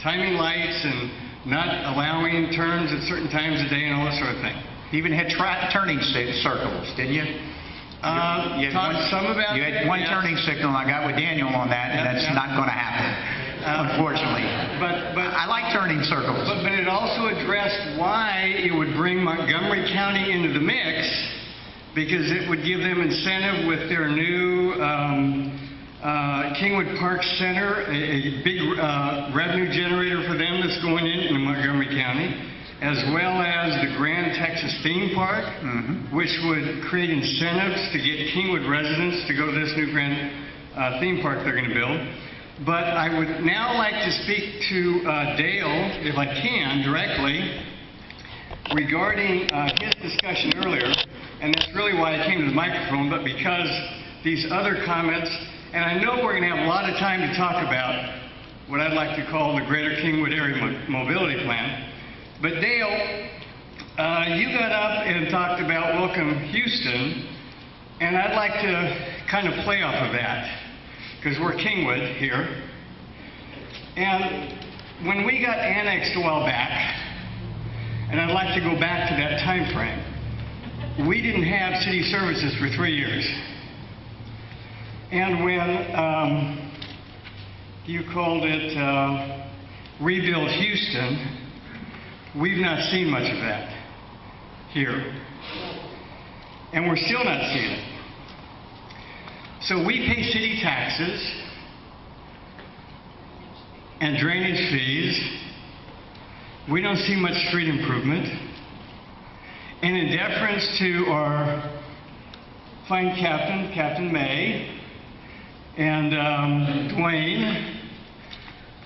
timing lights and not allowing turns at certain times of day and all that sort of thing. You even had turning circles, didn't you? You had one turning signal, and I got with Daniel on that, and that's not going to happen, unfortunately. But I like turning circles. But it also addressed why it would bring Montgomery County into the mix, because it would give them incentive with their new Kingwood Park Center, a big revenue generator for them that's going into Montgomery County, as well as the Grand Texas Theme Park, which would create incentives to get Kingwood residents to go to this new Grand theme park they're going to build. But I would now like to speak to Dale, if I can, directly, regarding his discussion earlier, and that's really why I came to the microphone, but because these other comments, and I know we're going to have a lot of time to talk about what I'd like to call the Greater Kingwood Area Mobility Plan. But Dale, you got up and talked about Welcome Houston, and I'd like to kind of play off of that, because we're Kingwood here. And when we got annexed a while back, and I'd like to go back to that time frame, we didn't have city services for 3 years. And when you called it Rebuild Houston, we've not seen much of that here. And we're still not seeing it. So we pay city taxes and drainage fees. We don't see much street improvement. And in deference to our fine captain, Captain May, and Dwayne,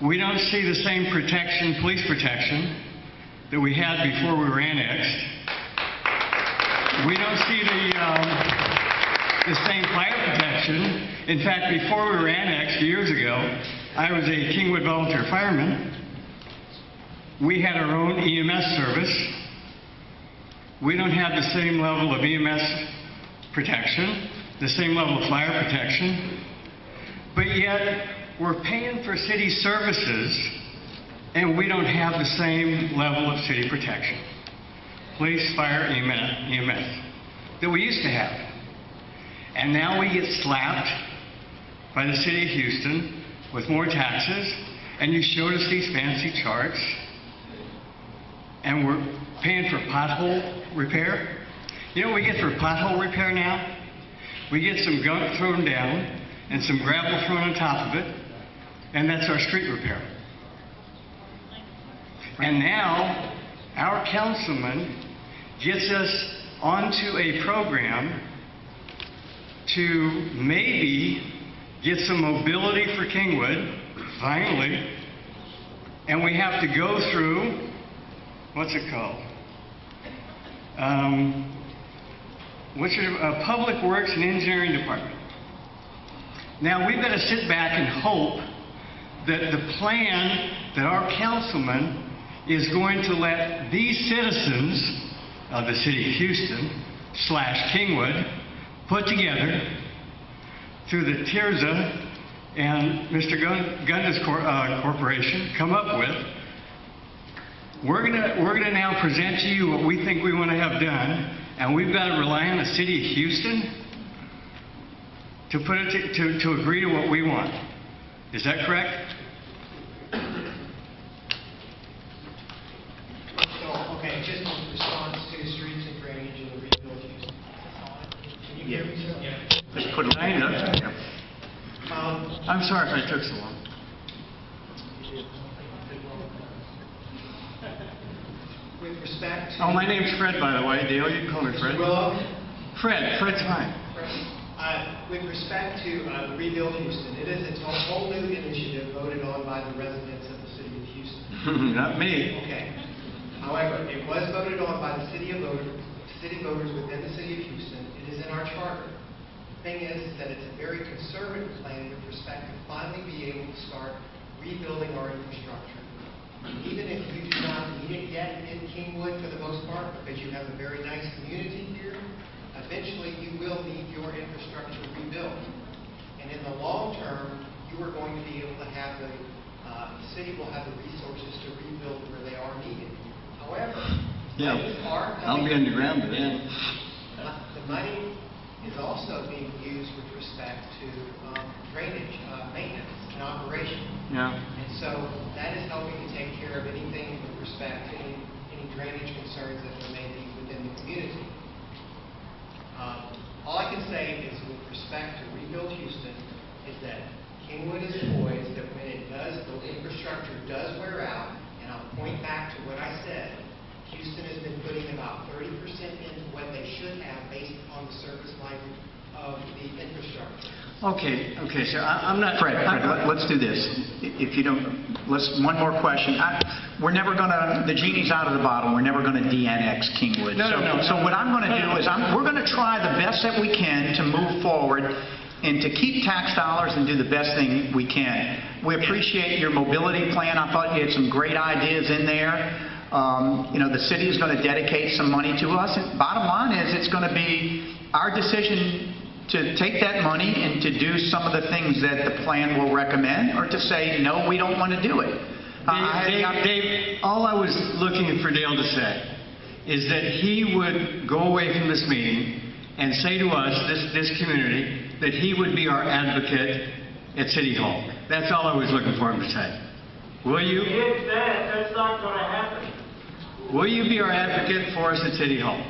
we don't see the same protection, police protection, that we had before we were annexed. We don't see the same fire protection. In fact, before we were annexed years ago, I was a Kingwood volunteer fireman. We had our own EMS service. We don't have the same level of EMS protection, the same level of fire protection, but yet we're paying for city services and we don't have the same level of city protection. Police, fire, EMS, that we used to have. And now we get slapped by the city of Houston with more taxes, and you showed us these fancy charts, and we're paying for pothole repair. You know what we get for pothole repair now? We get some gunk thrown down and some gravel thrown on top of it, and that's our street repair. And now our councilman gets us onto a program to maybe get some mobility for Kingwood, finally, and we have to go through, what's it called? Public Works and Engineering Department. Now we've got to sit back and hope that the plan that our councilman is going to let these citizens of the city of Houston / Kingwood put together through the TIRZA and Mr. Gunda's corporation come up with. We're gonna now present to you what we think we want to have done, and we've got to rely on the city of Houston to put it to agree to what we want. Is that correct? So, okay, just in response to streets and drainage and the rebuild Houston. Can you hear me, sir? Yeah. Just put a line up. I'm sorry if I took so long. With respect to... Oh, my name's Fred, by the way. Dale, you can call me Fred. Well, Fred's fine. with respect to the Rebuild Houston, it is a whole new initiative voted on by the residents of the city of Houston. Not me. Okay. However, it was voted on by the city voters within the city of Houston. It is in our charter. The thing is that it's a very conservative plan with respect to finally be able to start rebuilding our infrastructure. Even if you do not need it yet in Kingwood for the most part, because you have a very nice community here, eventually you will need your infrastructure rebuilt. And in the long term, you are going to be able to have the city will have the resources to rebuild where they are needed. However, Yeah, monies are I'll be coming. underground by then. The money is also being used with respect to drainage, maintenance, and operation. Yeah. And so that is helping to take care of anything with respect to any drainage concerns that there may be within the community. All I can say is with respect to Rebuild Houston is that Kingwood is poised that when it does, the infrastructure does wear out, and I'll point back to what I said, Houston has been putting about 30% into what they should have based on the service life of the infrastructure. Okay, sir, I'm not... Fred, let's do this. If you don't, one more question. We're never going to, the genie's out of the bottle, we're never going to de-annex Kingwood. So what I'm going to do is we're going to try the best that we can to move forward and to keep tax dollars and do the best thing we can. We appreciate your mobility plan. I thought you had some great ideas in there. The city is going to dedicate some money to us. And bottom line is it's going to be our decision to take that money and to do some of the things that the plan will recommend, or to say, no, we don't want to do it. Dave, all I was looking for Dale to say is that he would go away from this meeting and say to us, this community, that he would be our advocate at City Hall. That's all I was looking for him to say. Will you? He did that. That's not going to happen. Will you be our advocate for us at City Hall?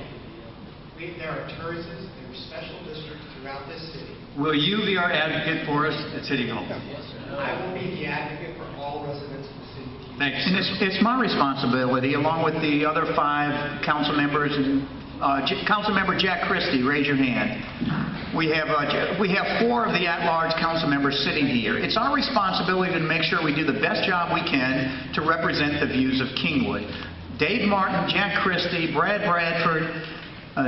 There are terraces, there are special districts throughout this city. Will you be our advocate for us at City Hall? I will be the advocate for all residents of the city. Thanks. And it's my responsibility, along with the other 5 council members, and Councilmember Jack Christie, raise your hand. We have 4 of the at-large council members sitting here. It's our responsibility to make sure we do the best job we can to represent the views of Kingwood. Dave Martin, Jack Christie, Brad Bradford,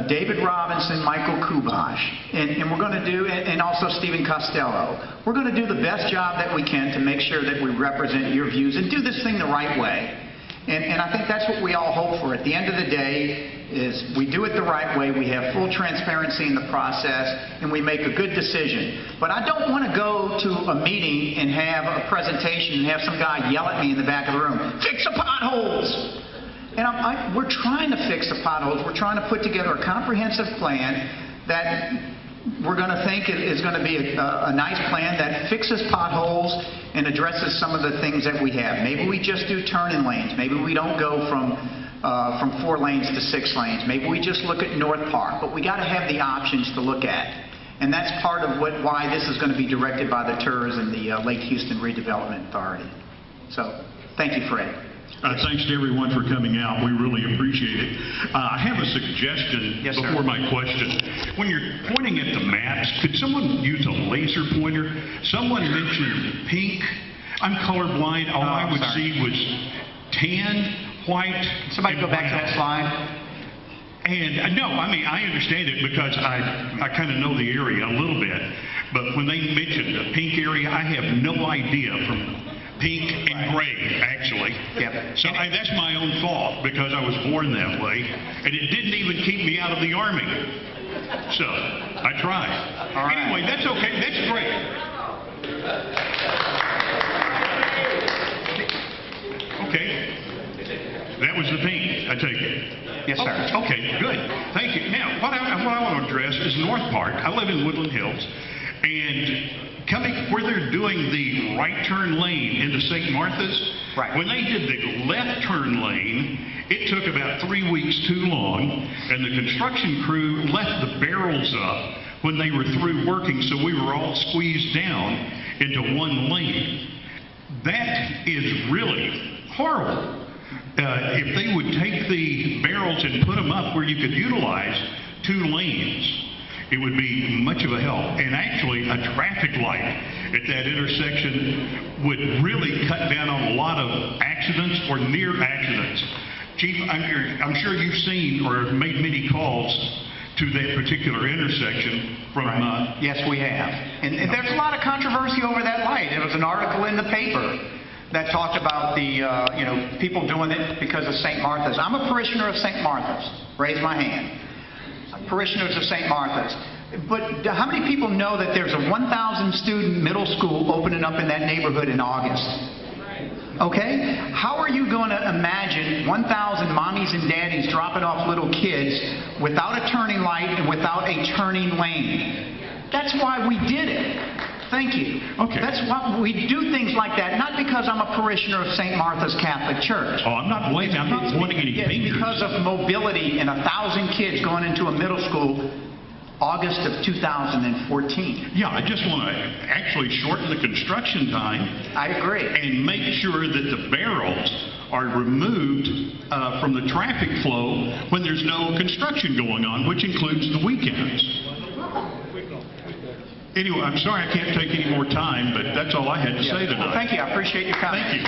David Robinson, Michael Kubash, and we're going to do, and also Stephen Costello. We're going to do the best job that we can to make sure that we represent your views and do this thing the right way. And I think that's what we all hope for. At the end of the day, is we do it the right way, we have full transparency in the process, and we make a good decision. But I don't want to go to a meeting and have a presentation and have some guy yell at me in the back of the room, "Fix the potholes!" And we're trying to fix the potholes. We're trying to put together a comprehensive plan that we're going to think is going to be a nice plan that fixes potholes and addresses some of the things that we have. Maybe we just do turning lanes. Maybe we don't go from 4 lanes to 6 lanes. Maybe we just look at North Park. But we got to have the options to look at. And that's part of why this is going to be directed by the TERS and the Lake Houston Redevelopment Authority. So, thank you, Fred. Thanks to everyone for coming out. We really appreciate it. I have a suggestion before my question. When you're pointing at the maps, could someone use a laser pointer? Someone mentioned pink. I'm colorblind. All I would see was tan, white. Somebody go back to that slide. And no, I mean, I understand it because I kind of know the area a little bit. But when they mentioned the pink area, I have no idea from pink and gray, actually. Yep. So that's my own fault because I was born that way, and it didn't even keep me out of the Army. So I tried. All right. Anyway, that's okay. That's great. Okay. That was the pink, I take it. Yes, sir. Oh, okay, good. Thank you. Now, what I want to address is North Park. I live in Woodland Hills, and where they're doing the right turn lane into St. Martha's, when they did the left turn lane, it took about 3 weeks too long, and the construction crew left the barrels up when they were through working, so we were all squeezed down into one lane. That is really horrible. If they would take the barrels and put them up where you could utilize 2 lanes, it would be much of a help. And actually, a traffic light at that intersection would really cut down on a lot of accidents or near accidents. Chief, I'm sure you've seen or made many calls to that particular intersection from... Yes, we have. And there's a lot of controversy over that light. There was an article in the paper that talked about the, people doing it because of St. Martha's. I'm a parishioner of St. Martha's. Raise my hand. Parishioners of St. Martha's. But how many people know that there's a 1,000 student middle school opening up in that neighborhood in August? Okay? How are you going to imagine 1,000 mommies and daddies dropping off little kids without a turning light and without a turning lane? That's why we did it. Thank you. Okay. That's why we do things like that, not because I'm a parishioner of St. Martha's Catholic Church. Oh, I'm not pointing any It's fingers. because of mobility and 1,000 kids going into a middle school August of 2014. Yeah, I just want to actually shorten the construction time. I agree. And make sure that the barrels are removed from the traffic flow when there's no construction going on, which includes the weekends. Anyway, I'm sorry I can't take any more time, but that's all I had to say tonight. Well, thank you. I appreciate your comment. Thank you.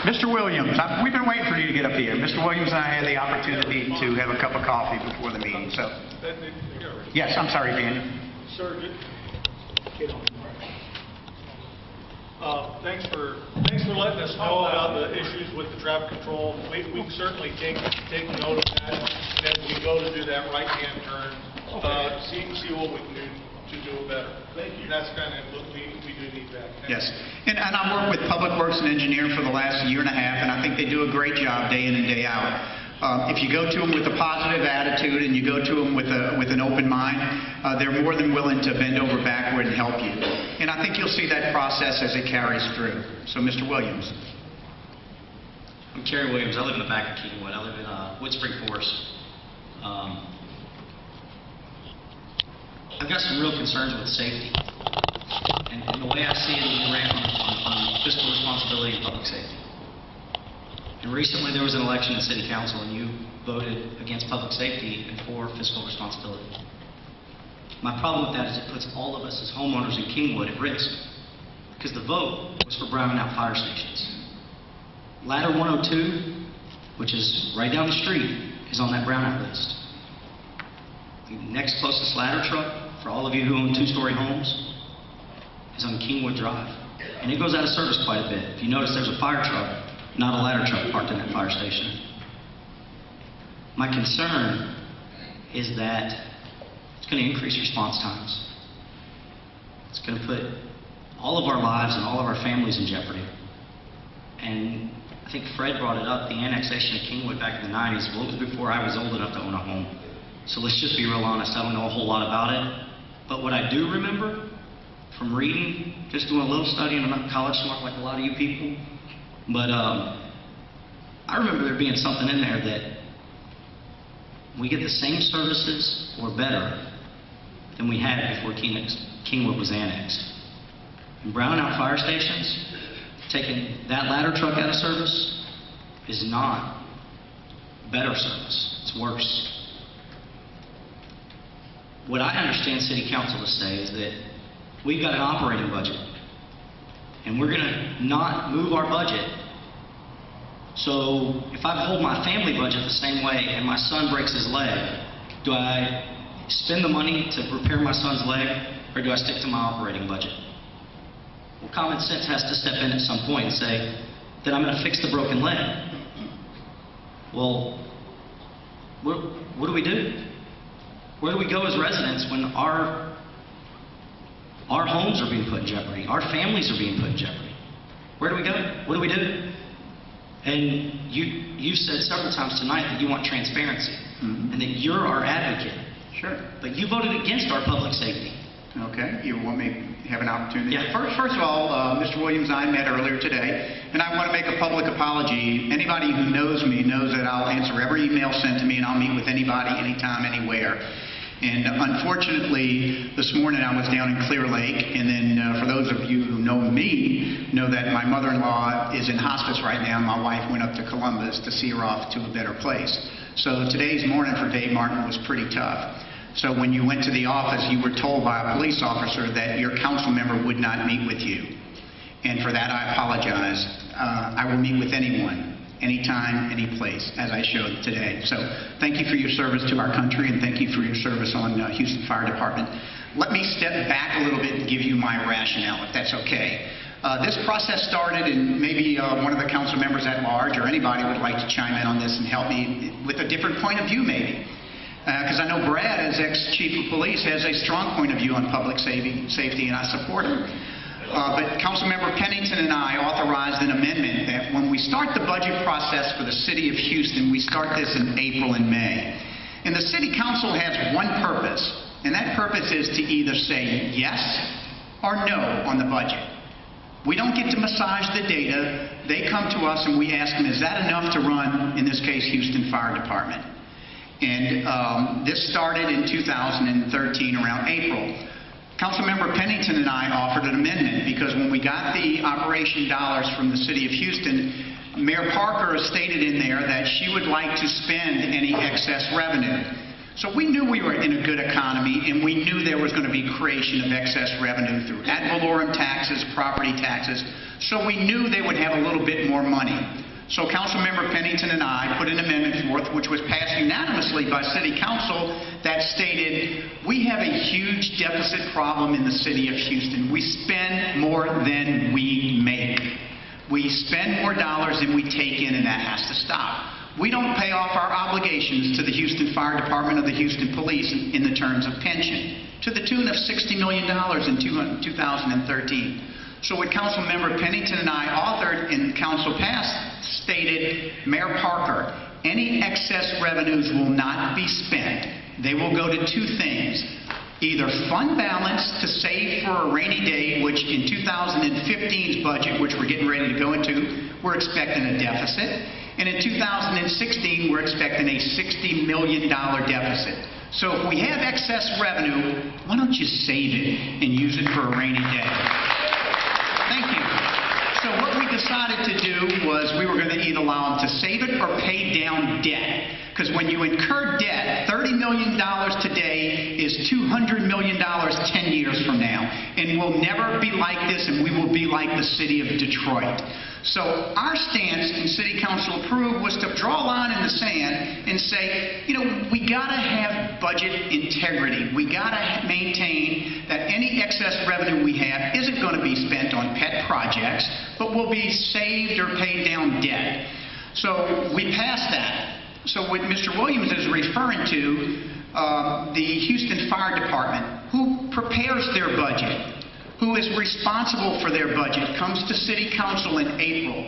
Mr. Williams, we've been waiting for you to get up here. Mr. Williams and I had the opportunity to have a cup of coffee before the meeting, so. Yes, I'm sorry, Daniel. Sir, get on. Thanks for letting us know about the issues with the traffic control. We certainly take note of that, and as we go to do that right-hand turn, see what we can do to do it better. Thank you. That's kind of what we do need that. Yes, and I work with Public Works and Engineering for the last year and a half, and I think they do a great job day in and day out. If you go to them with a positive attitude and you go to them with an open mind, they're more than willing to bend over backward and help you. And I think you'll see that process as it carries through. So, Mr. Williams. I'm Kerry Williams. I live in the back of Kingwood. I live in Woodspring Forest. I've got some real concerns with safety. And the way I see it is we ran on fiscal responsibility and public safety. And recently there was an election in City Council and you voted against public safety and for fiscal responsibility. My problem with that is it puts all of us as homeowners in Kingwood at risk because the vote was for browning out fire stations. Ladder 102, which is right down the street, is on that brownout list. The next closest ladder truck, for all of you who own two-story homes, is on Kingwood Drive. And it goes out of service quite a bit. If you notice, there's a fire truck, not a ladder truck parked in that fire station. My concern is that it's going to increase response times. It's going to put all of our lives and all of our families in jeopardy. And I think Fred brought it up, the annexation of Kingwood back in the 90s. Well, it was before I was old enough to own a home. So let's just be real honest, I don't know a whole lot about it. But what I do remember from reading, just doing a little study, and I'm not college smart like a lot of you people, but I remember there being something in there that we get the same services or better than we had before Kingwood was annexed. And browning out fire stations, taking that ladder truck out of service is not better service, it's worse. What I understand City Council to say is that we've got an operating budget and we're going to not move our budget. So if I hold my family budget the same way and my son breaks his leg, do I spend the money to repair my son's leg or do I stick to my operating budget? Well, common sense has to step in at some point and say that I'm going to fix the broken leg. Well, what do we do? Where do we go as residents when our homes are being put in jeopardy? Our families are being put in jeopardy. Where do we go? What do we do? And you said several times tonight that you want transparency and that you're our advocate. Sure. But you voted against our public safety. Okay. You want me to have an opportunity? Yeah. First of all, Mr. Williams and I met earlier today, and I want to make a public apology. Anybody who knows me knows that I'll answer every email sent to me, and I'll meet with anybody, anytime, anywhere. And unfortunately, this morning I was down in Clear Lake, and then for those of you who know me, know that my mother-in-law is in hospice right now, and my wife went up to Columbus to see her off to a better place. So today's morning for Dave Martin was pretty tough. So when you went to the office, you were told by a police officer that your council member would not meet with you. And for that, I apologize. I will meet with anyone, anytime, any place, as I showed today. So thank you for your service to our country, and thank you for your service on Houston Fire Department. Let me step back a little bit and give you my rationale, if that's okay. This process started, and maybe one of the council members at large or anybody would like to chime in on this and help me with a different point of view, maybe. Because I know Brad, as ex-chief of police, has a strong point of view on public safety, and I support him. But Councilmember Pennington and I authorized an amendment that when we start the budget process for the city of Houston, we start this in April and May. And the city council has one purpose, and that purpose is to either say yes or no on the budget. We don't get to massage the data. They come to us and we ask them, is that enough to run, in this case, Houston Fire Department? And this started in 2013 around April. Councilmember Pennington and I offered an amendment because when we got the operation dollars from the city of Houston, Mayor Parker stated in there that she would like to spend any excess revenue. So we knew we were in a good economy, and we knew there was going to be creation of excess revenue through ad valorem taxes, property taxes. So we knew they would have a little bit more money. So Councilmember Pennington and I put an amendment forth, which was passed unanimously by City Council, that stated, we have a huge deficit problem in the city of Houston. We spend more than we make. We spend more dollars than we take in, and that has to stop. We don't pay off our obligations to the Houston Fire Department or the Houston Police in the terms of pension, to the tune of $60 million in 2013. So what Councilmember Pennington and I authored and Council passed stated, Mayor Parker, any excess revenues will not be spent. They will go to two things. Either fund balance to save for a rainy day, which in 2015's budget, which we're getting ready to go into, we're expecting a deficit. And in 2016, we're expecting a $60 million deficit. So if we have excess revenue, why don't you save it and use it for a rainy day? Thank you. So what we decided to do was we were going to either allow them to save it or pay down debt. Because when you incur debt, $30 million today is $200 million 10 years from now. And we'll never be like this, and we will be like the city of Detroit. So our stance, and City Council approved, was to draw a line in the sand and say, you know, we got to have budget integrity. We got to maintain that any excess revenue we have isn't going to be spent on pet projects, but will be saved or paid down debt. So we passed that. So what Mr. Williams is referring to, the Houston Fire Department, who prepares their budget, who is responsible for their budget, comes to City Council in April,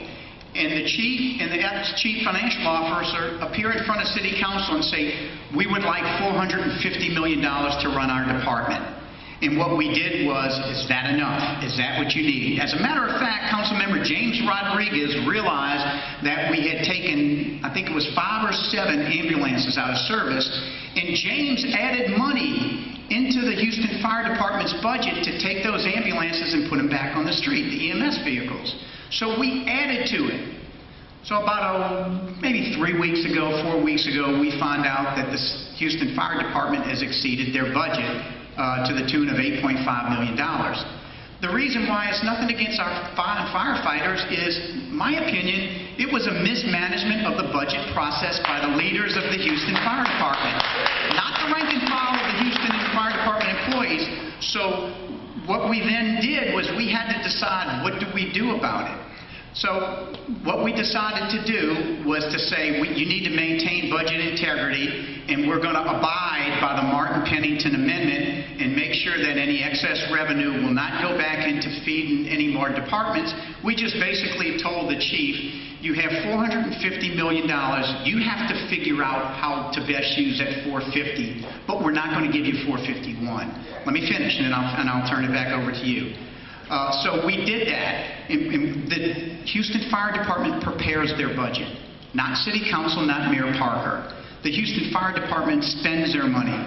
and the chief and the ex-chief financial officer appear in front of City Council and say, we would like $450 million to run our department. And what we did was, is that enough? Is that what you need? As a matter of fact, Councilmember James Rodriguez realized that we had taken, I think it was 5 or 7 ambulances out of service, and James added money into the Houston Fire Department's budget to take those ambulances and put them back on the street, the EMS vehicles. So we added to it. So about maybe 3 weeks ago, 4 weeks ago, we found out that the Houston Fire Department has exceeded their budget to the tune of $8.5 million. The reason why it's nothing against our firefighters is, my opinion, it was a mismanagement of the budget process by the leaders of the Houston Fire Department, not the rank and file of the Houston Fire Department employees. So what we then did was we had to decide, what do we do about it? So what we decided to do was to say, you need to maintain budget integrity, and we're going to abide by the Martin-Pennington Amendment and make sure that any excess revenue will not go back into feeding any more departments. We just basically told the chief, you have $450 million. You have to figure out how to best use that $450, but we're not going to give you $451. Let me finish, and I'll turn it back over to you. So we did that. The Houston Fire Department prepares their budget, not City Council, not Mayor Parker. The Houston Fire Department spends their money,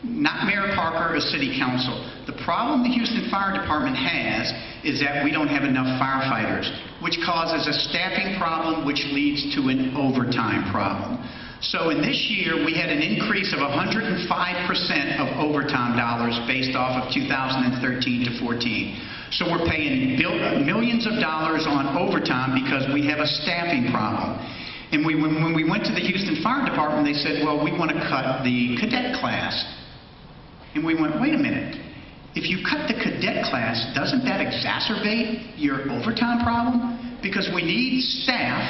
not Mayor Parker or City Council. The problem the Houston Fire Department has is that we don't have enough firefighters, which causes a staffing problem, which leads to an overtime problem. So in this year, we had an increase of 105% of overtime dollars based off of 2013 to 14. So we're paying millions of dollars on overtime because we have a staffing problem. And when we went to the Houston Fire Department, they said, well, we want to cut the cadet class. And we went, wait a minute. If you cut the cadet class, doesn't that exacerbate your overtime problem? Because we need staff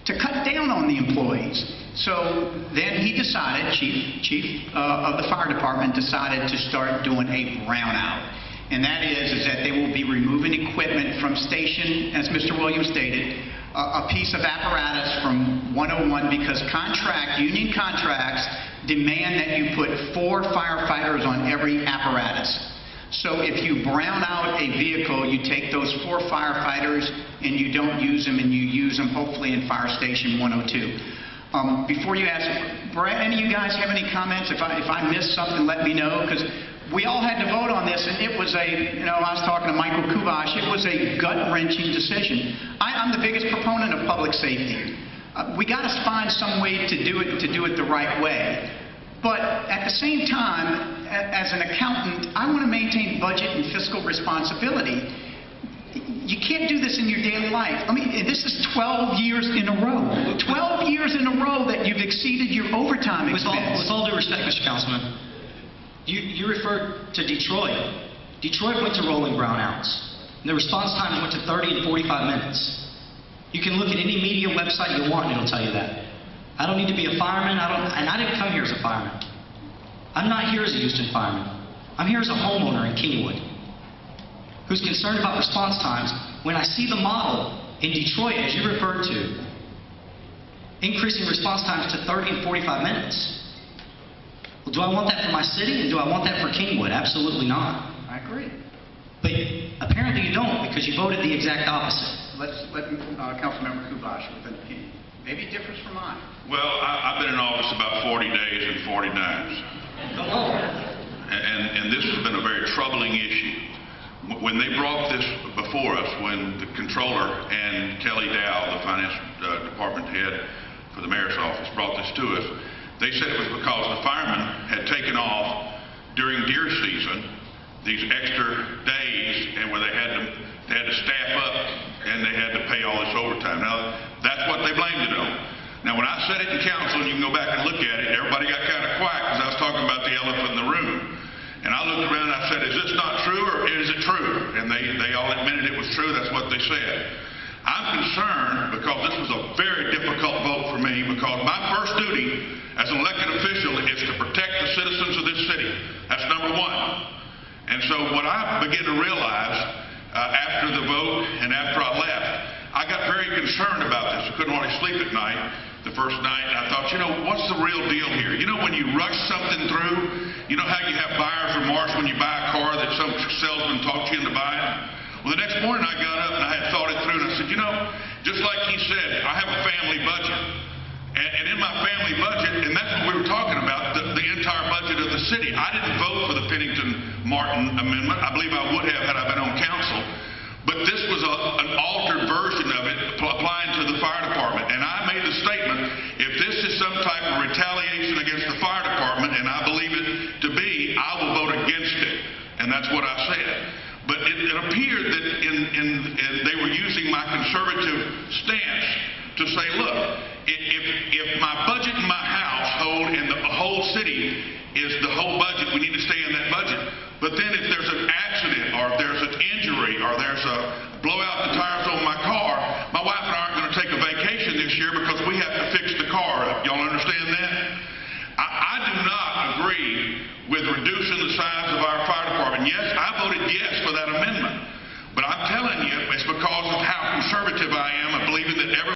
to cut down on the employees. So then he decided, chief of the fire department decided to start doing a brownout. and that is that they will be removing equipment from station, as Mr. Williams stated, a piece of apparatus from 101 because union contracts demand that you put 4 firefighters on every apparatus. So if you brown out a vehicle, you take those 4 firefighters and you don't use them, and you use them hopefully in Fire Station 102. Before you ask, Brad, any of you guys have any comments? If I missed something, let me know, because we all had to vote on this, and it was I was talking to Michael Kuvash, it was a gut-wrenching decision. I'm the biggest proponent of public safety. We got to find some way to do it the right way. But at the same time, as an accountant, I want to maintain budget and fiscal responsibility. You can't do this in your daily life. I mean, this is 12 years in a row. 12 years in a row that you've exceeded your overtime expense. With all due respect, Mr. Councilman, you referred to Detroit. Detroit went to rolling brownouts, and the response times went to 30 and 45 minutes. You can look at any media website you want, and it'll tell you that. I don't need to be a fireman, and I didn't come here as a fireman. I'm not here as a Houston fireman. I'm here as a homeowner in Kingwood who's concerned about response times. When I see the model in Detroit, as you referred to, increasing response times to 30 and 45 minutes. Well, do I want that for my city, and do I want that for Kingwood? Absolutely not. I agree. But apparently you don't, because you voted the exact opposite. Let's let Councilmember Kuvash with an opinion. Maybe it differs from mine. Well, I've been in office about 40 days and 40 nights. Come on. And this has been a very troubling issue. When they brought this before us, when the controller and Kelly Dow, the finance department head for the mayor's office, brought this to us, they said it was because the firemen had taken off during deer season these extra days, and where they had to staff up and they had to pay all this overtime. Now, that's what they blamed it on. Now, when I said it in council, and you can go back and look at it, everybody got kind of quiet because I was talking about the elephant in the room. And I looked around and I said, is this not true, or is it true? And they all admitted it was true. That's what they said. I'm concerned because this was a very difficult vote for me, because my first duty as an elected official is to protect the citizens of this city. That's number one. And so what I began to realize after the vote and after I left, I got very concerned about this. I couldn't hardly sleep at night the first night, and I thought, what's the real deal here? When you rush something through, you know how you have buyer's remorse when you buy a car that some salesman talked you into buying? Well, the next morning I got up and I had thought it through, and I said, just like he said, I have a family budget. And in my family budget, and that's what we were talking about, the entire budget of the city. I didn't vote for the Pennington-Martin amendment. I believe I would have had I been on council. But this was an altered version of it applying to the fire department. And I made the statement, if this is some type of retaliation against the fire department, and I believe it to be, I will vote against it. And that's what I said. But it appeared that they were using my conservative stance to say, look, if my budget in my household and the whole city is the whole budget, we need to stay in that budget. But then if there's an accident, or if there's an injury, or there's a blowout the tires on my car, my wife and I aren't going to take a vacation this year because we have to fix the car up. Y'all understand that? I do not agree with reducing the size of our fire department. Yes, I voted yes for that amendment. But I'm telling you, it's because of how conservative I am of believing that every